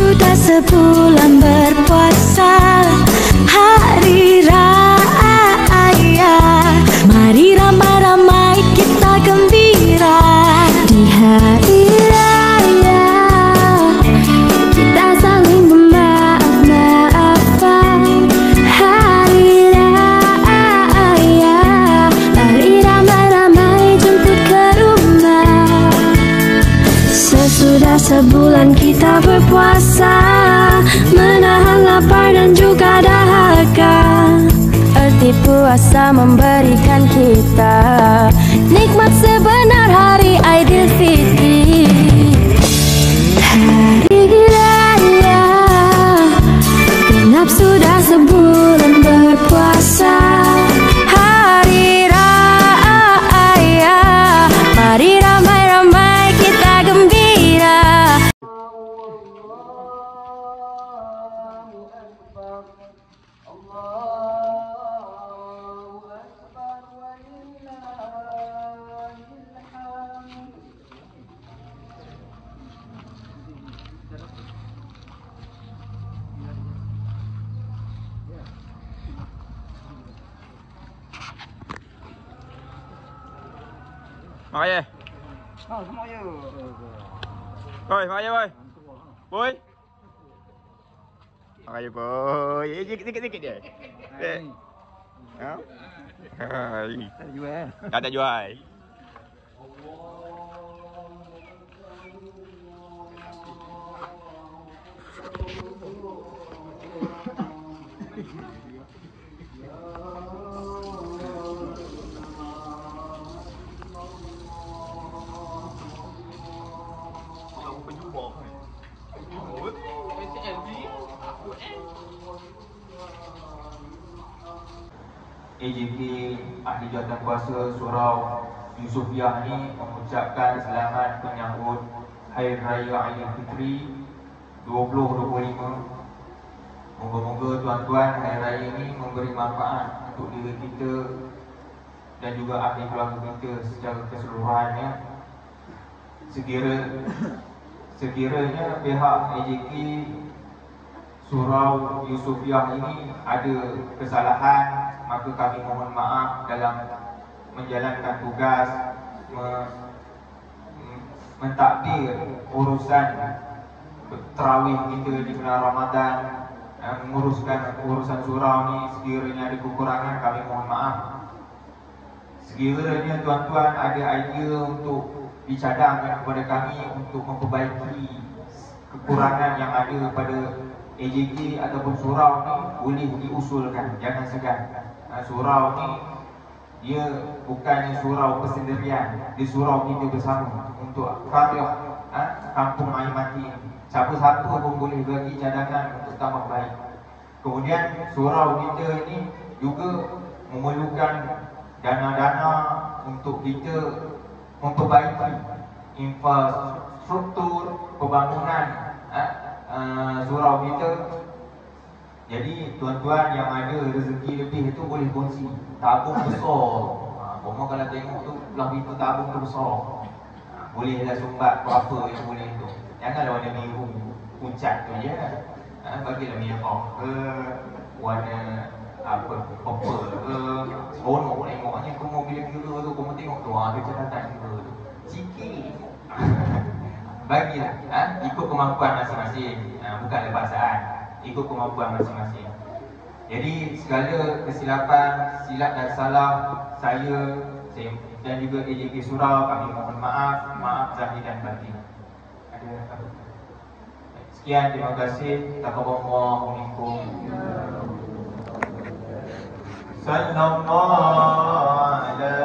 Sudah sebulan berpuasa, hari raya. Mari ramai-ramai kita gembira di hari raya. Kita saling memaaf-maafan hari raya. Mari ramai-ramai jemput ke rumah. Sesudah sebulan kita berpuasa, menahan lapar dan juga dahaga. Arti puasa memberikan kita nikmat sebenar hari Aidilfitri. Hari raya genap sudah sebulan berpuasa. Hari raya, mari ramai-ramai kita gembira. Mak ayah. Semua je. Boy, mak ayah boy. Boy. Mak ayah boy. Sikit-sikit je. Ha? Hai. Tak jual. Tak jual. AJP Ahli Jawatan Kuasa Surau Yusofiah ni mengucapkan selamat menyambut Hari Raya Aidilfitri 2025. Moga-moga tuan-tuan hari raya ini memberi manfaat untuk diri kita dan juga ahli keluarga kita secara keseluruhannya. Sekiranya pihak AJK Surau Yusofiah ini ada kesalahan, maka kami mohon maaf dalam menjalankan tugas mentadbir urusan tarawih kita di bulan Ramadan, menguruskan urusan surau ni. Sekiranya ada kekurangan, kami mohon maaf. Sekiranya tuan-tuan ada idea untuk dicadangkan kepada kami untuk memperbaiki kekurangan yang ada pada AJK ataupun surau ni, boleh diusulkan, jangan segan. Surau ni dia bukannya surau persendirian, dia surau kita bersama untuk karya kampung air mati. Siapa-siapa pun boleh bagi cadangan untuk tambah baik. Kemudian surau kita ni juga memerlukan dana-dana untuk kita memperbaiki infrastruktur pembangunan surau kita. Jadi tuan-tuan yang ada rezeki lebih itu boleh kongsi. Tabung besar, Bomo kalau tengok tu belah pintu tabung tu besar, bolehlah sumbat berapa yang boleh tu. Janganlah warna biru pucat tu je. Bagilah merah ke, warna apa, purple ke, seronok tengoknya. Kamu bila kira tu, kamu tengok tu, ada catatan kira tu sikit. Bagilah, ikut kemampuan masing-masing, bukanlah paksaan, ikut kemampuan masing-masing. Jadi segala kesilapan, silap dan salah saya dan juga AJK Surau, kami mohon maaf, maaf zahir dan batin. Ada apa? Sekian, terima kasih. Taqabbalallahu minkum. Sallallahu ala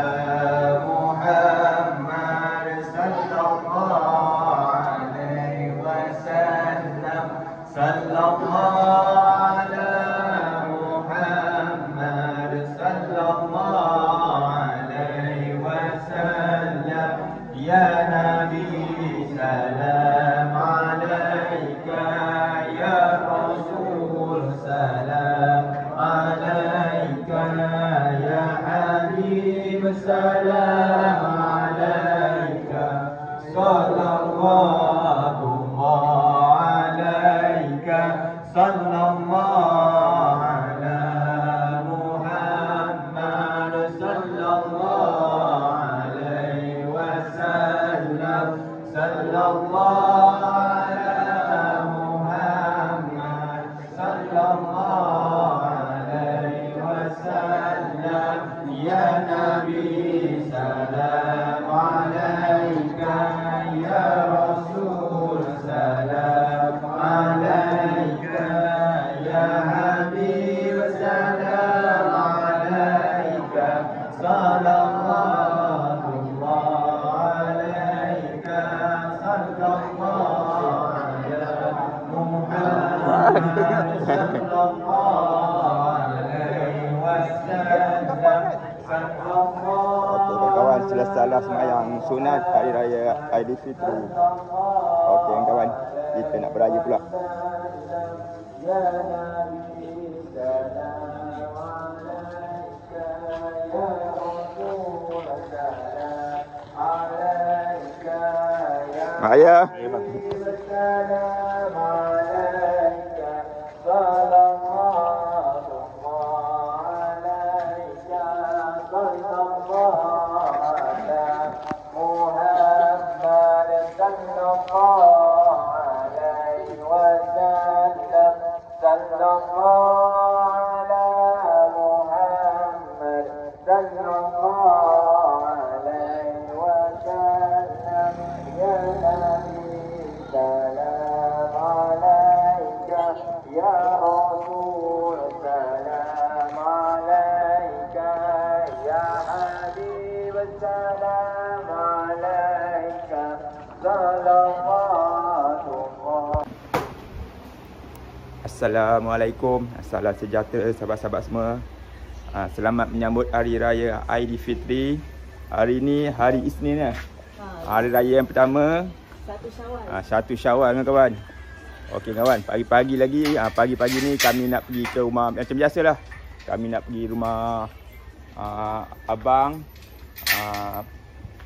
Muhammad, sallallahu alaihi wasallam, sallallahu ala Muhammad, sallallahu alaihi wasallam. Ya Nabi, salam alaika, ya Rasul, salam alaika, ya Habib, salam alaika, sallallahu alaihi sallallahu ala Muhammad, sallallahu alaihi wasallam. Ya Nabi, salam alaika. Ya Rasul, salam alaika. Ya Habib, salam alaika. Sallallahu alaika. Sallallahu ala Muhammad, sallallahu alaihi wasallam. Okey kawan, selesailah sembahyang sunat hari raya Aidilfitri. Okey kawan, kita nak beraya pula. Ya Nabi, salam alaika. Ya Rasul, salam alaika. Maya. Salam alaika. Sallallahu alaika. Sallallahu ala Muhammad, sallallahu alaihi wasallam. Sallallahu ala Muhammad, sallallahu alaihi wasallam. Ya Nabi, salam alaika. Ya Rasul, salam alaika. Ya Habib, salam alaika. Salawatullah. Assalamualaikum. Salam sejahtera sahabat-sahabat semua. Selamat menyambut Hari Raya Aidilfitri. Hari ni hari Isnin lah. Hari raya yang pertama 1 Syawal kan kawan. Okey kawan, pagi-pagi lagi, pagi-pagi ni kami nak pergi ke rumah macam biasalah. Kami nak pergi rumah abang.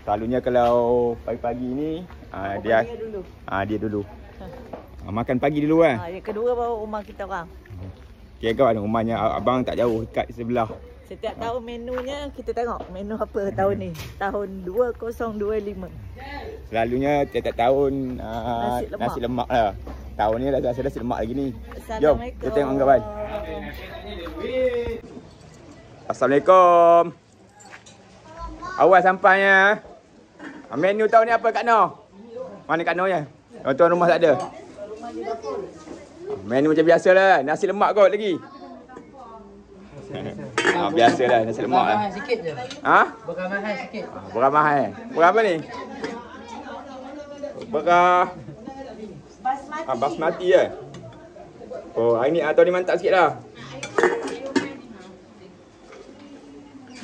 Selalunya kalau pagi-pagi ni dia dulu. Makan pagi dulu kan. Yang kedua baru rumah kita orang. Okey kawan, rumahnya abang tak jauh, dekat sebelah. Setiap tahun menunya kita tengok menu apa tahun ni. Tahun 2025. Selalunya tiap-tiap tahun nasi lemak lah. Tahun ni dah rasa nasi lemak lagi ni. Jom kita tengok kawan. Assalamualaikum. Awal sampainya. Menu tahun ni apa Kak Noh? Mana Kak Noh ya? Tuan rumah tak ada. Menu macam biasa lah. Nasi lemak kot lagi. Biasalah nasi lemak lah. Mahal sikit je. Beras mahal sikit. Beras mahal. Beras apa ni? Beras basmati ya. Oh, hari ni tahun ni mantap sikit lah.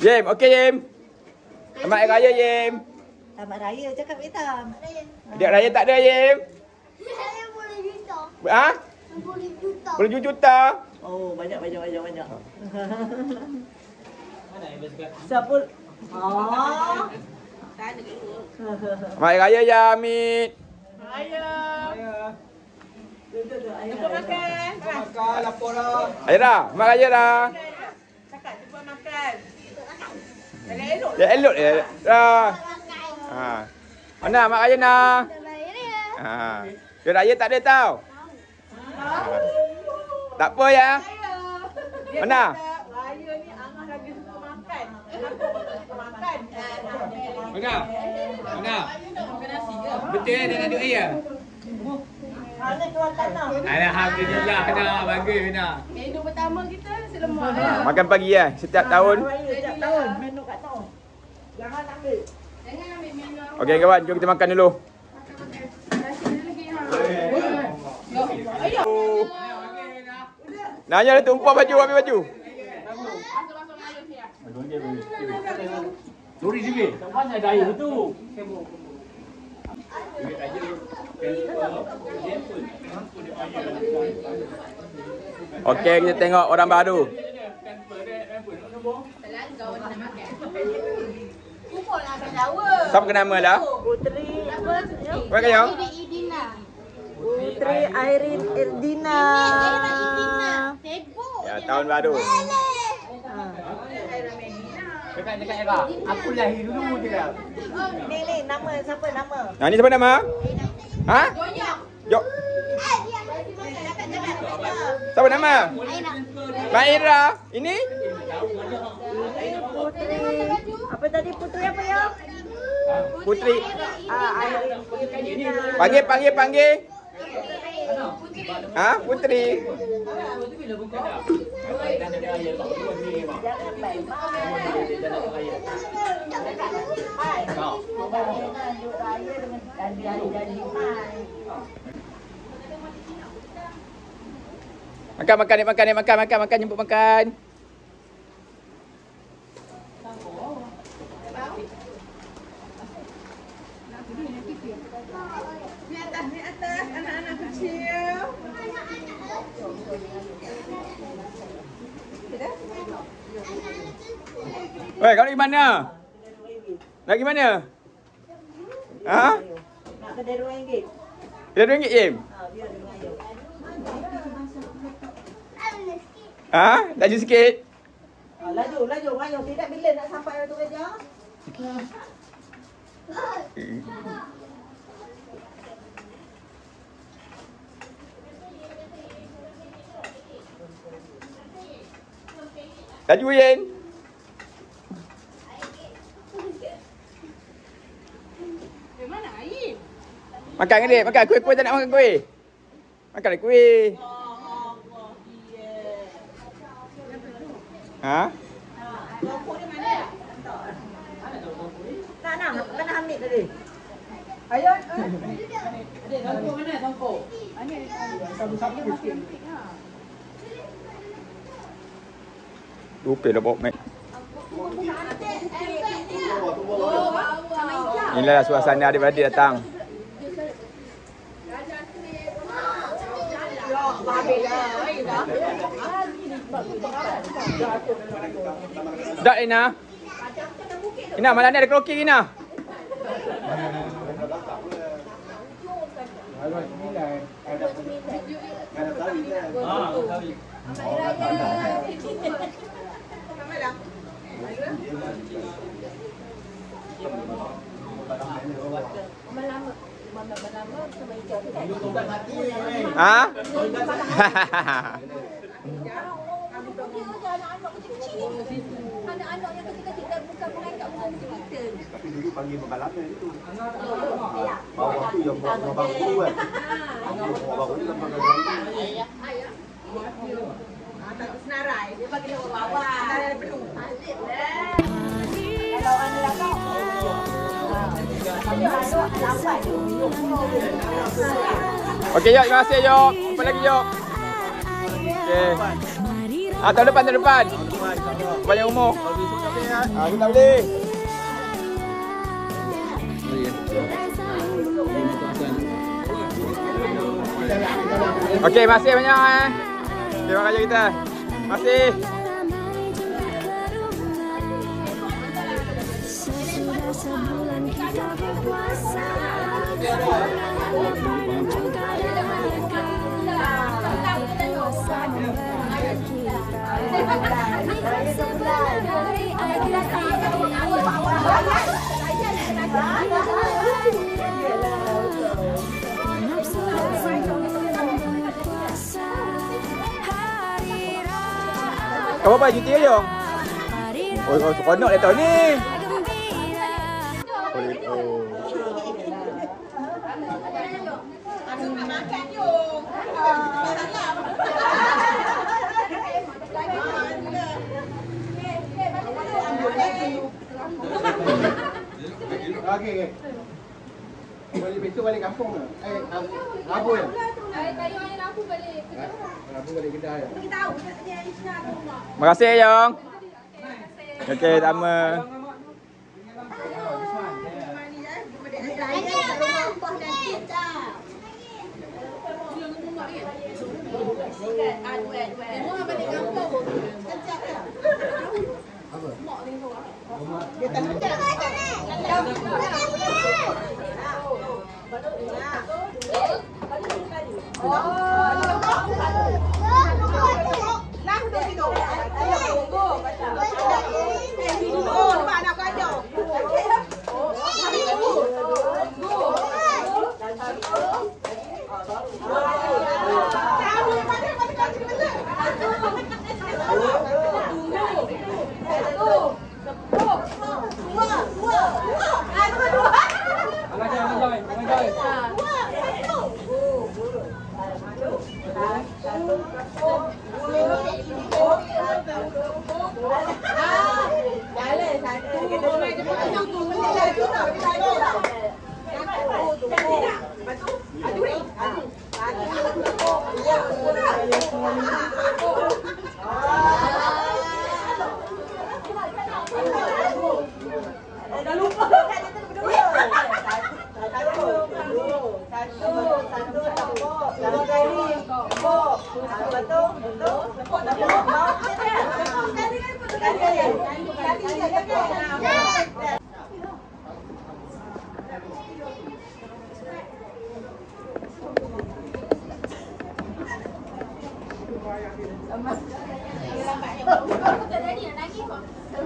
Jem, okey Jem. Selamat Hari Raya Jem. Selamat Raya cakap hitam. Dia raya tak ada Jem. Saya boleh juta. 10 juta. Oh, banyak. Mana yang bersekat? Siapa? Selamat Hari Raya ya Amit. Jumpa makan. Makan, lapor lah. Aira, selamat raya dah. Cakap jumpa makan. Ya elok ya. Dah. Mana mak raya nak? Dia raya tak ada tau. Tak apa ya. Mana? Raya ni Angah lagi suka makan. Suka makan. Mana? Betul dia nak duit ya? Mana keluar tanah? Alhamdulillah kena bagi kena. Menu pertama kita nasi lemak. Makan pagi ya setiap tahun. Setiap tahun menu kat Noh. Jangan ambil. Jangan ambil menu. Okey kawan, jom kita makan dulu. Nasi dia lagi ha. Nanya dah tumpah baju, ambil baju. Lori sini. Mana daya tu? Okey, kita tengok orang baru. Siapa nama dah? Putri apa? Apa kaya? Idina. Putri Airin Irdina. Tebok. Ya, tahun baru. Dekat Era. Aku lahir dulu je dah. Ni nama siapa nama? Ni siapa nama? Ha? Jok. Siapa nama? Maira. Ini? Putri. Apa tadi putri apa ya? Putri. Airin. Panggil. Ha? Putri. Jangan baik-baik. Lanjut raya dengan janji-janji mai. Makan, jemput makan. Ni atas anak-anak kecil. Weh, kau nak pergi mana? Nak pergi mana? Ha? Nak kedai RM2. Bila RM2, Im? Biar RM2. Ha? Laju sikit. Laju. Tidak bila nak sampai waktu kerja? Laju, Yen. Mana air? Makan ke, Dik? Makan kuih tak nak makan kuih? Makan kuih. Ha? Rokok ni mana? Nak kena ambil tadi. Ayo. Adik, tongkok mana tongkok? Lupa dah bawa mic. Inilah suasana adik-beradik datang. Dak Ina. Ina, malam ni ada kroki Ina. Ha? Anak-anak yang kecil-kecil dan bukan mengangkat bukan kita. Tapi dulu panggil pengalaman itu. Bawah tu yang bawa bangku kan. Bawa bangku ni kan pengalaman. Takut senarai. Dia bagi dia bawa. Senarai penuh. Kalau anda datang. Okey, Yok. Terima kasih, Yok. Jumpa lagi, Yok. Okey. Tahun depan. Banyak umur. Kita boleh. Okey, masih banyak Terima kasih kita. Masih. Sebulan kita berpuasa, juga dengan dewasa sebulan dari akhirat nafsu berpuasa hari raya. Kau apa cuti ke, Jong? Oh, seronok dah tahun ni. Okey. Besok balik kampung ke? Rabu ya? Kayu air lampu balik. Rabu balik kedai. Terima kasih, Jong. Okey, sama.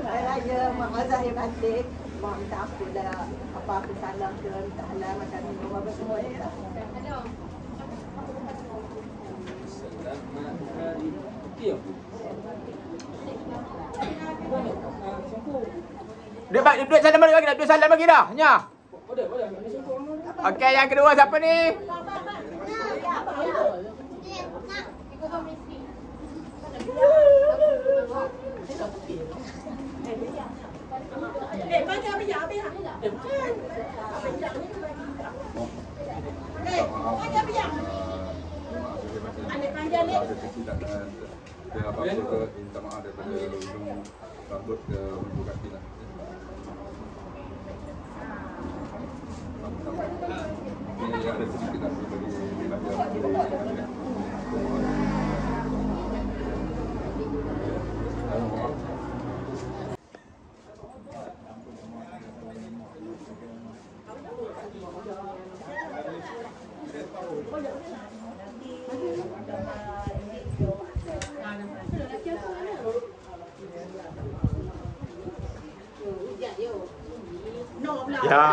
Raya Mak Zahir Batik. Mak minta apa dah, apa-apa salah ke, minta halal macam ni, apa semua ya. Duit salam bagi dah. Duit salam bagi dah. Nya. Okey, yang kedua siapa ni? Ada kesilapan apa-apa ke, minta maaf daripada ujung rambut ke ujung kaki lah. Ini ada sedikit lah bagi belajar. Ya.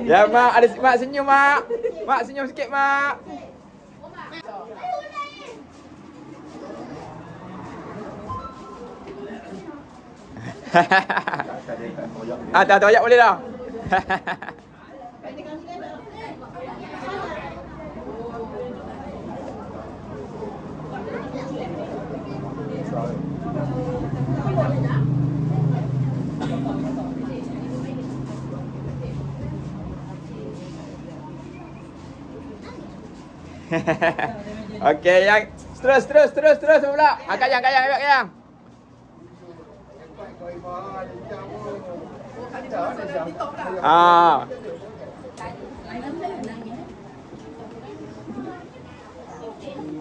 Ya mak, ada mak senyum mak. Mak senyum sikit mak. Tak toyak boleh dah. Okey, yang terus pula. Kayang. Ah.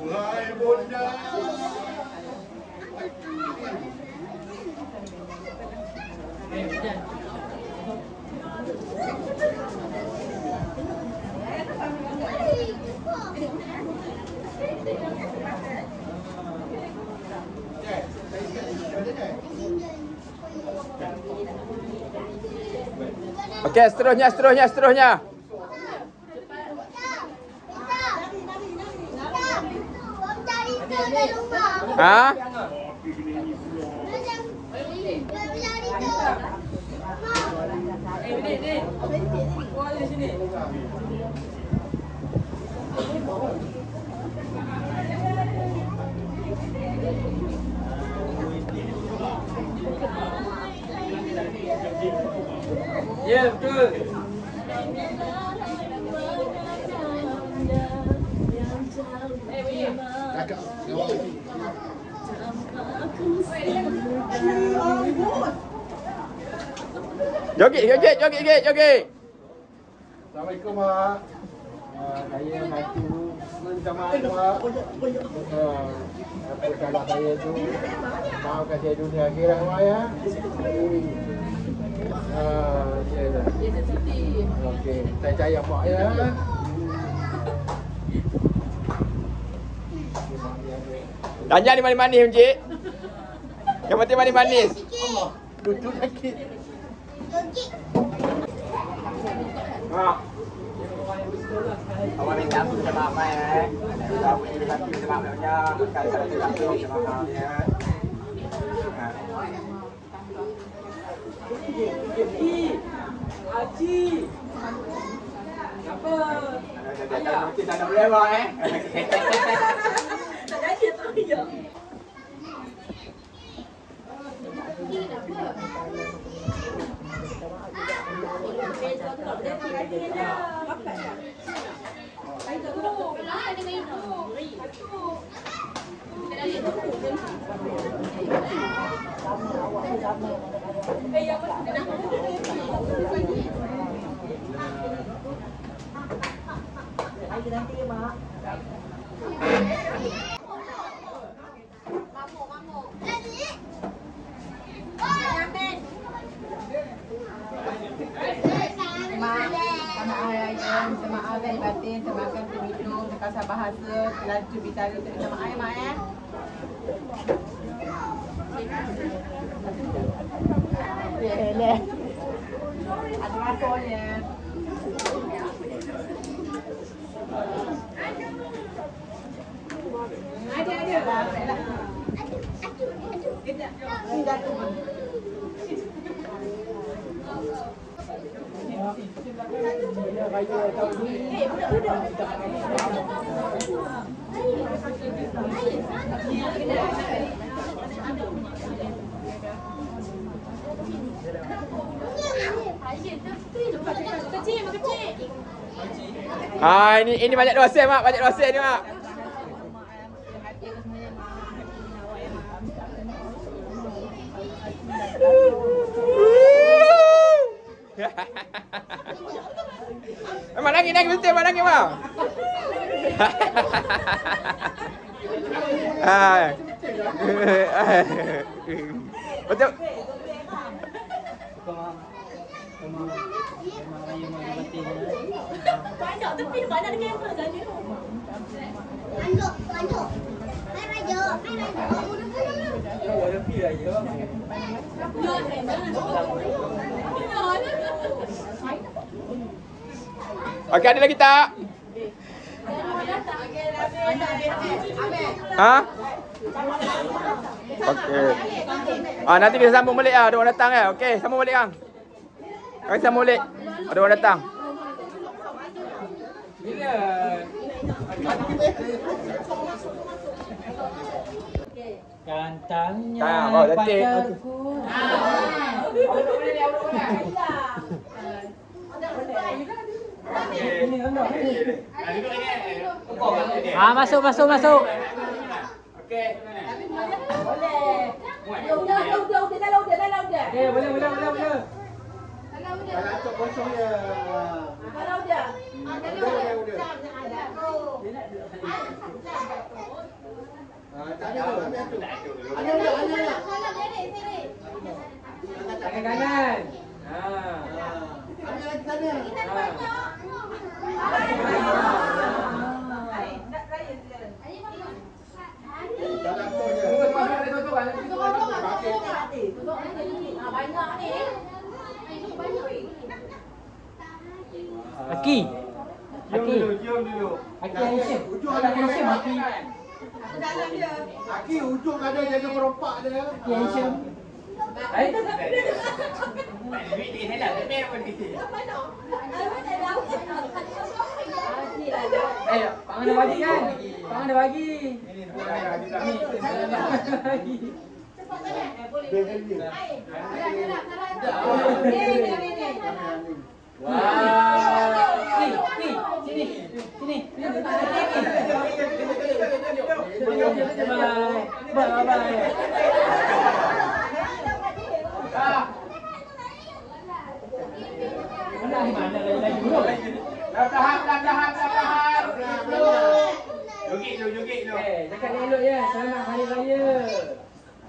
Hai bunda. Okey, seterusnya. Ha? Ya, betul. Joget. Assalamualaikum mak. Saya Hatu. Minta maaf mak. Apa salah saya tu? Maafkan saya dunia akhirat mak ya. Tak percaya mak ya. Tanya ni manis-manis Encik. Yang penting manis-manis. Duduk sakit. Ha. Awak minta aku minta maaf Awak minta aku minta maaf banyak. Kalau salah cakap tu minta maaf ya. Haji. Apa? Ayah. Kita nak boleh bang Tak jadi tak dia. Nanti mak. Minta maaf lahir batin, termakan terminum, terkasar bahasa, terlanjur bicara, minta maaf ya mak ya. Boleh. Ada rasanya. Ada. Ah, ini banyak dosa mak, banyak dosa ni mak. Mak nangis betul mak nangis mak. Betul. Banyak tapi banyak ada kamera saja. Lanjut. Hai Raja. Ada pi raya. Okey, ada lagi tak? Ha? Okey. Nanti kita sambung balik ada orang datang ya. Okey, sambung balik kang. Kang sambung balik. Ada orang datang. Bila? Kantangnya pacarku. Masuk. Okey. Boleh. Dalam dia. Okey, boleh. Kalau tu kosong dia. Dalam dia. Tak ada tu, ambil tu. Ada. Tangan kanan. Ambil lagi sana. Dalam tu je. Banyak ni. Aki. Cium dulu. Aki Aisyah. Ujung ada Aisyah merompak. Aki. Dalam dia. Aki ujung ada jaga merompak dia. Aki Aisyah. Hai. Ayo, Pak ada bagi kan? Pak ada bagi. Ini Dahan. Joget dulu. Cakap elok ya. Selamat hari raya.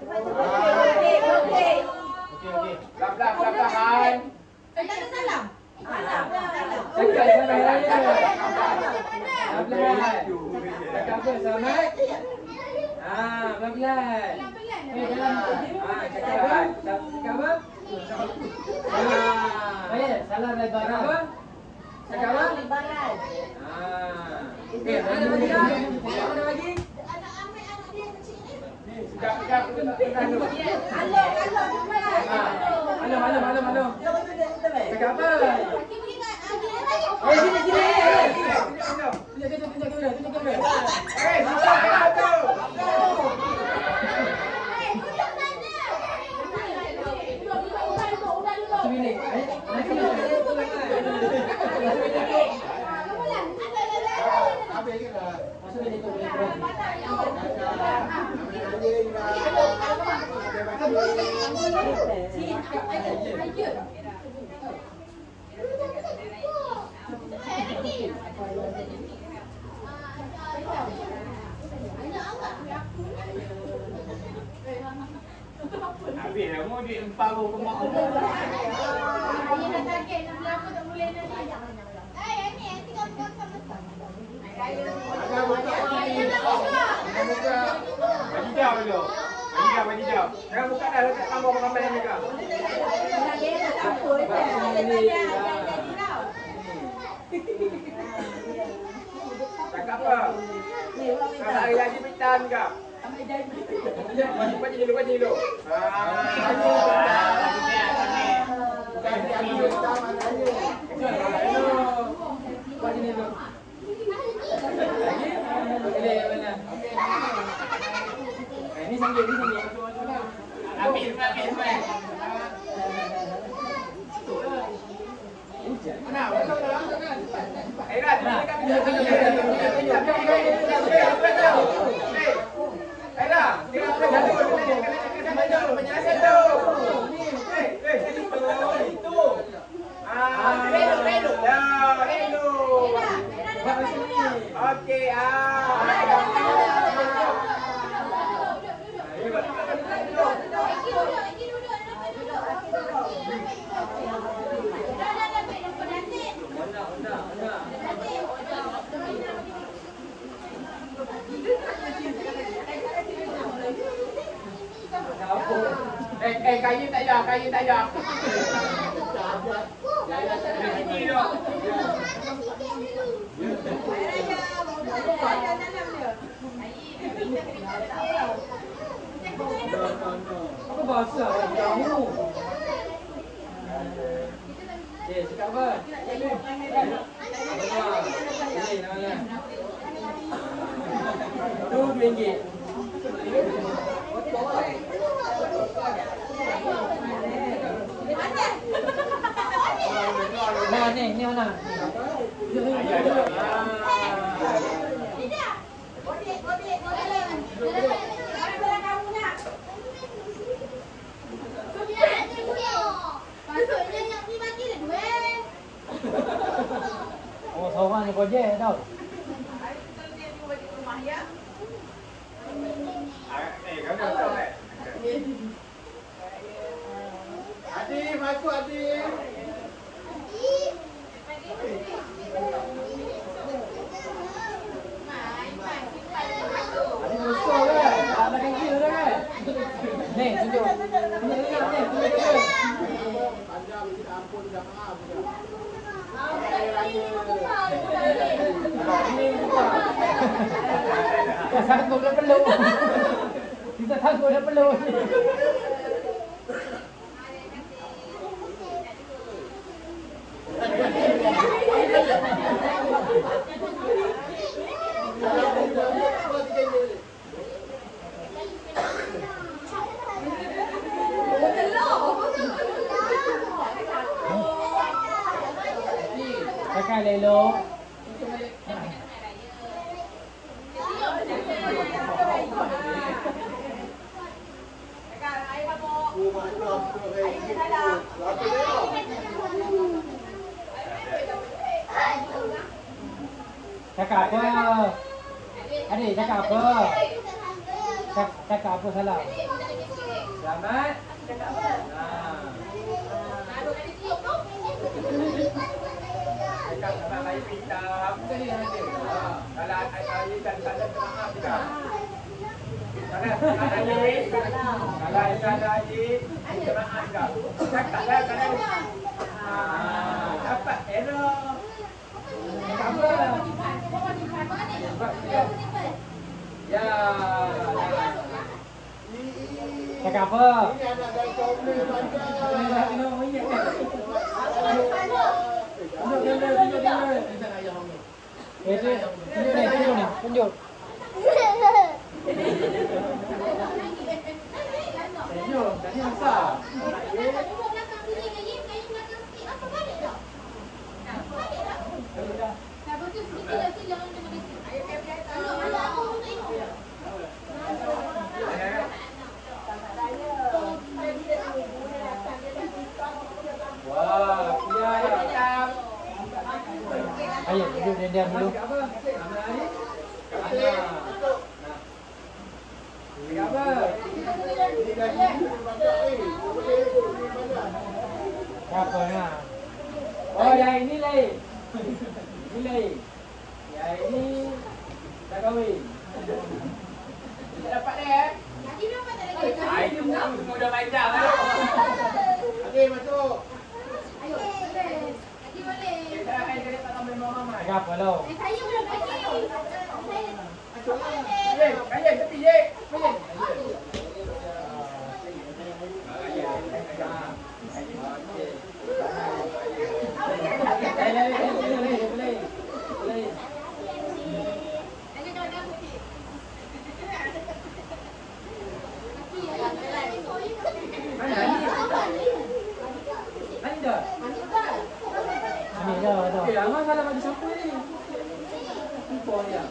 Okey. Okey. Lap-lapan. Tak ada salam. Cakap selamat hari raya. Pelan-pelan. Cakap apa? Selamat. Pelan-pelan. Cakap apa? Cakap apa? Salam lebaran. Cakap apa? Cakap apa? Lebaran. Mana lagi dah? Mana lagi? Cakap. Halo. Cakap apa? Sini. Tunjuk kamera. Susah tu. Sini. Habis dah mau duit 4 baru ke mak aku. Dia dah target nak beli apa tak boleh nak ni. Ni tinggal buka Bagi jauh. Jangan buka dah, letak tambah ramai yang mereka. Cakap apa? Kalau hari lagi pitan ke? Baca dulu. Ini sanggit. Ambil. Mana? Okey. Kayu tak ada. Apa bahasa? Kamu. Cakap apa? Tu RM2. Nah, ni mana? Oh, seorang ni projek tau. Adi, masuk Adi. Adi besar kan? Tak makan kecil dah kan? Ni, tunjuk. Panjang kita ampun jamaah. Ini bukan. Kita sanggup dah peluk. Kakak lelo. Cakap apa? Adik, cakap apa? Cakap apa salah? Selamat. Cakap apa? Hitam. Kalau air dan salam maaf tidak. Kalau air, maaf tak. Cakaplah kalau dapat error. Apa? Ya. Cakap apa? Ini anak dan kaum ni tunjuk. Tadi besar. Wah, ya. Ayo, duduk diam dulu. Apa nak? Oh, yang ini lagi. Ini lagi. Yang ini dah kahwin. Tak dapat dah. Jadi berapa tak lagi? Ini semua dah panjang lah. Okey, masuk. Ayo, boleh. Lagi boleh. Apa lo? Saya belum lagi. Kayak tepi je. Jangan salah bagi siapa ni. Lupa dia.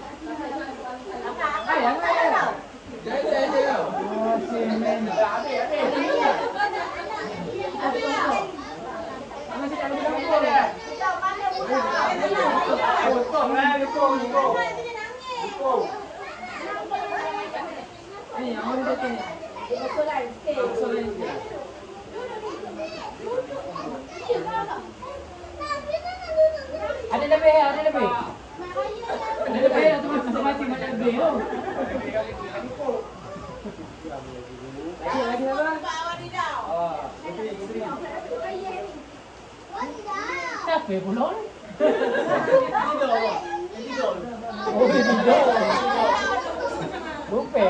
Ayang ayang. Jangan. Oh, semen. Habis. Mana cakap lagi apa dia? Lupa lah, lupa. Ni, yang mana dia ni? Solat sikit. Solat sikit. Ada lebih. Ada lebih tu masing-masing ada lebih tu. Lagi apa? Siapa pula ni? Oh, tidur. Lupa.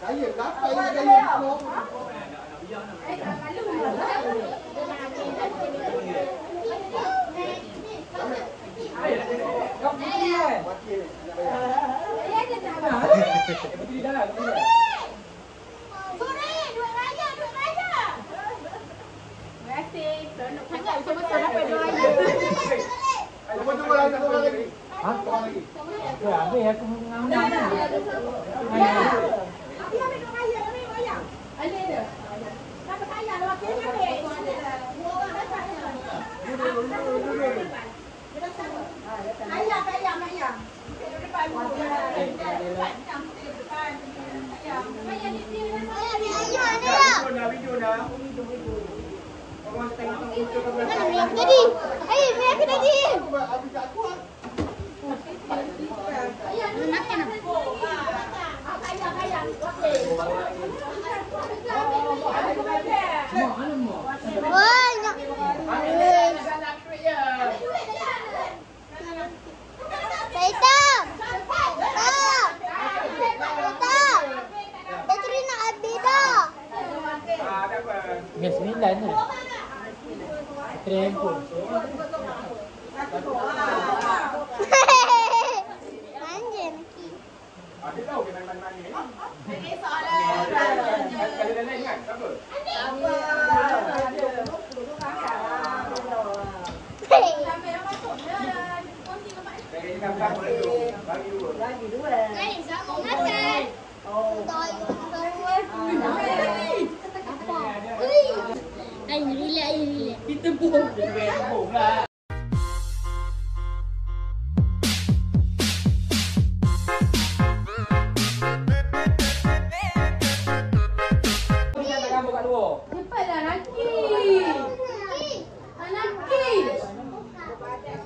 Kaya kapai kaya kau. Kau putih kan? Putih dah lah. Sore, duit raya. Terima kasih. Sangat besar-besar dapat duit raya. Tunggu lagi. Ha? Habis aku mengambil. Ada dia. Dapat saya lah wakil ni ambil. Dua orang dapat. Ayam. Depan. Video dah. Orang tengok YouTube ke belakang. Mana aku tadi? Aku tadi. Habis aku. Ayam ni makan. Ayam. Okey. Banyak. Hitam. Bateri nak habis dah. Gas 9 ni. Trempo. Manja Miki. Ada tahu ke mana-mana ni? Ini soalan. Kalau dah lain kan? Tak apa. Sampai dah masuk dah. Kunci tempat ni. Bagi berapa tu? Bagi dua. Lagi dua. Lain sama makan. Ayo relax. Kita pun. Kita pun lah. Cepatlah laki. Laki.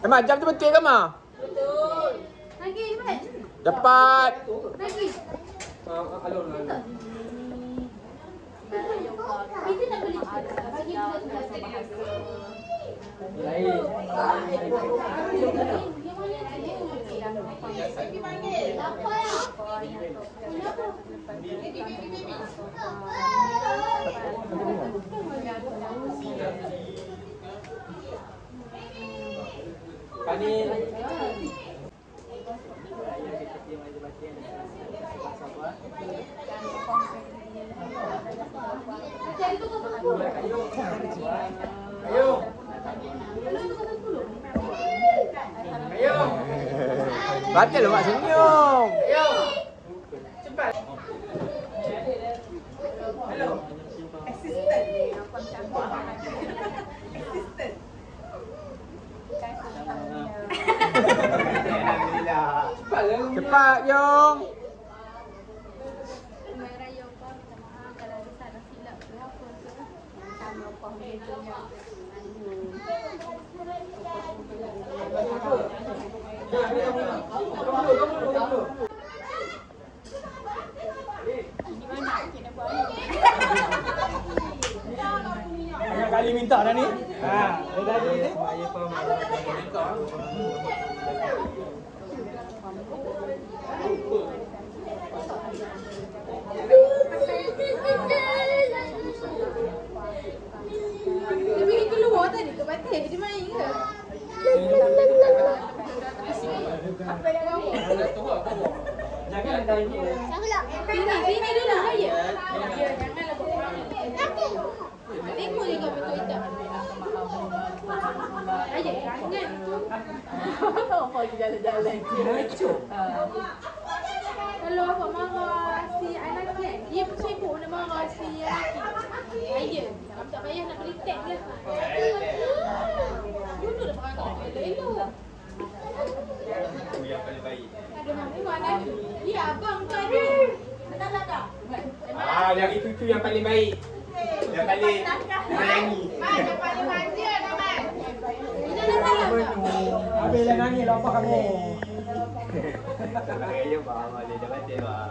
Emang jam tu betul ke Ma? Betul. Lagi cepat. Cepat. Lagi. Alun. Kita nak beli bagi dia Lain. Batal mak senyum. Ayo. Cepat. Hello. Assistant. Cepat, Jong. Banyak kali minta dah ni. Tadi ni. Dia pergi keluar tadi ke batik dia main ke? Apa yang kamu? Jangan tanya. Sini dulu saya. Ya, janganlah buat. Tengok juga betul tak. Aja jangan. Apa dia jalan-jalan. Kalau apa marah si anak dia sibuk nak marah si lelaki. Aja, tak payah nak beli tag lah. Duduk dah perangai elok. Ada mana lagi? Ya, abang tu ada. Betul tak? Yang itu yang paling baik. Yang paling menyanyi. Yang paling manja dah, Man. Ini dah salah tak? Habis lah nangis lah apa kamu. Ya, bang. Boleh dah baca, bang.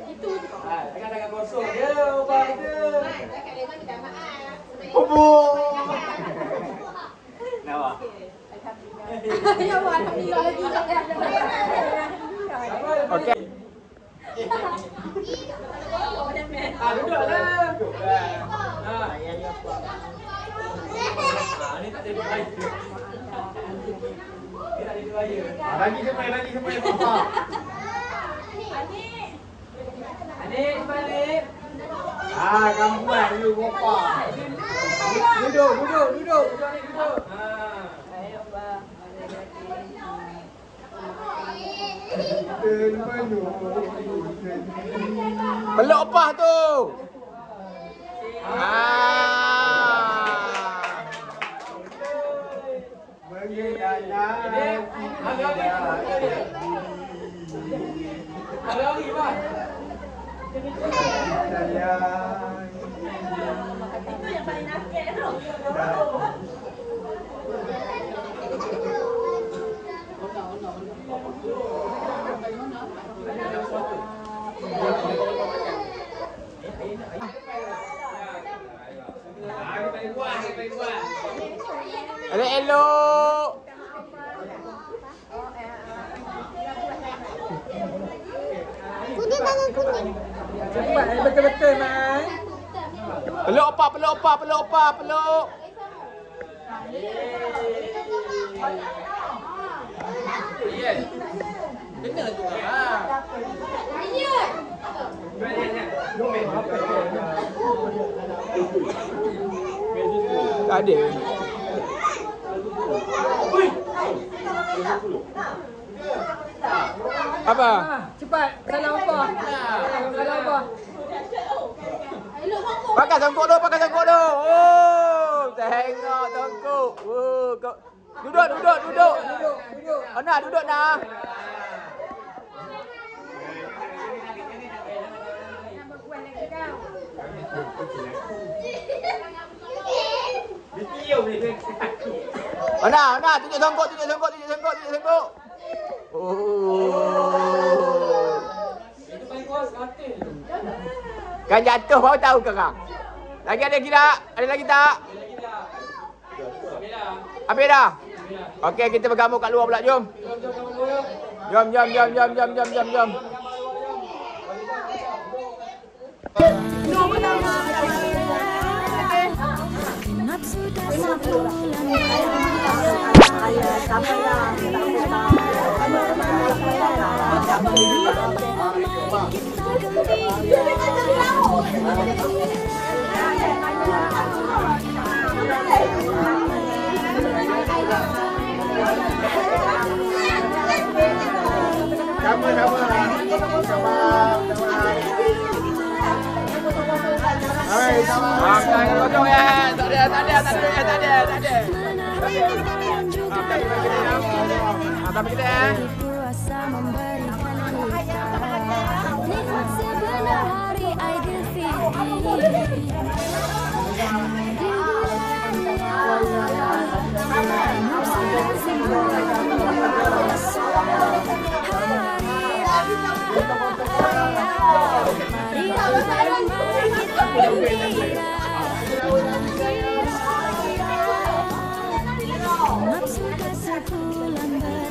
Itu je. Tangan-tangan kosong je, ubah je. Man, cakap dia minta maaf. Nawa. Ya Allah, alhamdulillah lagi. Okey. Duduklah. Ni tak jadi baik. Ni tak jadi baik. Lagi semua papa. Anik balik. Kamu buat dulu papa. Duduk. Duduk. Peluk opah tu. Lari, Pak. Itu yang paling nakal tu. Elok. Cepat, betul-betul, Mai. Peluk opah. Yes. Kena tu lah. Ayat. Tak ada. Apa? Cepat, salam apa? Salam apa? Pakai songkok tu. Oh, tengok songkok. Oh, duduk. Oh, nak duduk nak. Nah, tunjuk songkok. Oh. Itu paling kuat katil. Kan jatuh baru tahu korang. Lagi ada lagi tak? Ada lagi tak? Habis dah? Okey, kita bergambar kat luar pula. Jom. Jom. Puasa memberikan kita nikmat sebenar hari Aidilfitri.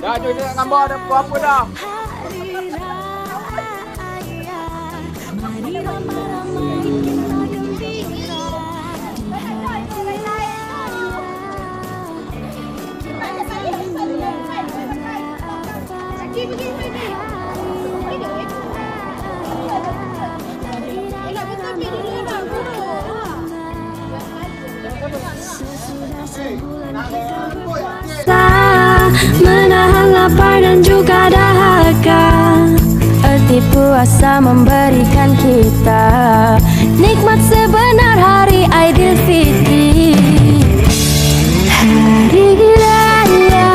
Dah, jom kita gambar ada apa dah. Menahan lapar dan juga dahaga. Erti puasa memberikan kita nikmat sebenar hari Aidilfitri. Hari raya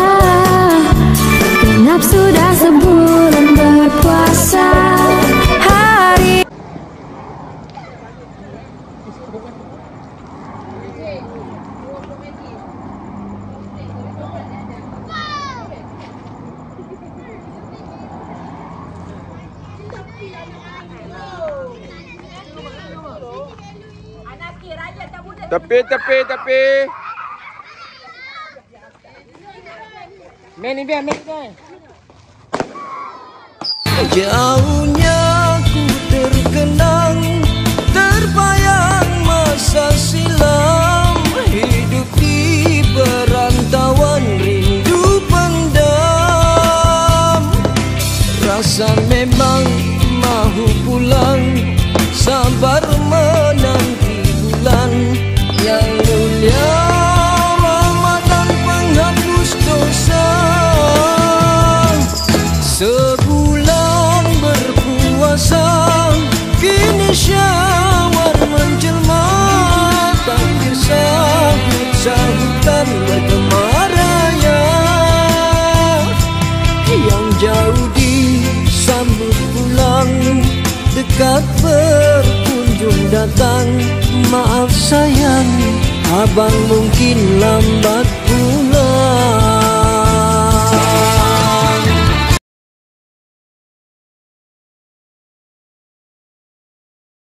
genap sudah sebulan berpuasa. Hari Tepi. Main ni biar. Jauhnya ku terkenang, terbayang masa silam, hidup di perantauan rindu pendam. Rasa memang mahu pulang, sabar menanti bulan yang mulia, Ramadan penghapus dosa. Sebulan berpuasa, kini Syawal menjelma, takdir sahutan bergema raya. Yang jauh disambut pulang, dekat berkunjung datang. Maaf sayang, abang mungkin lambat pulang.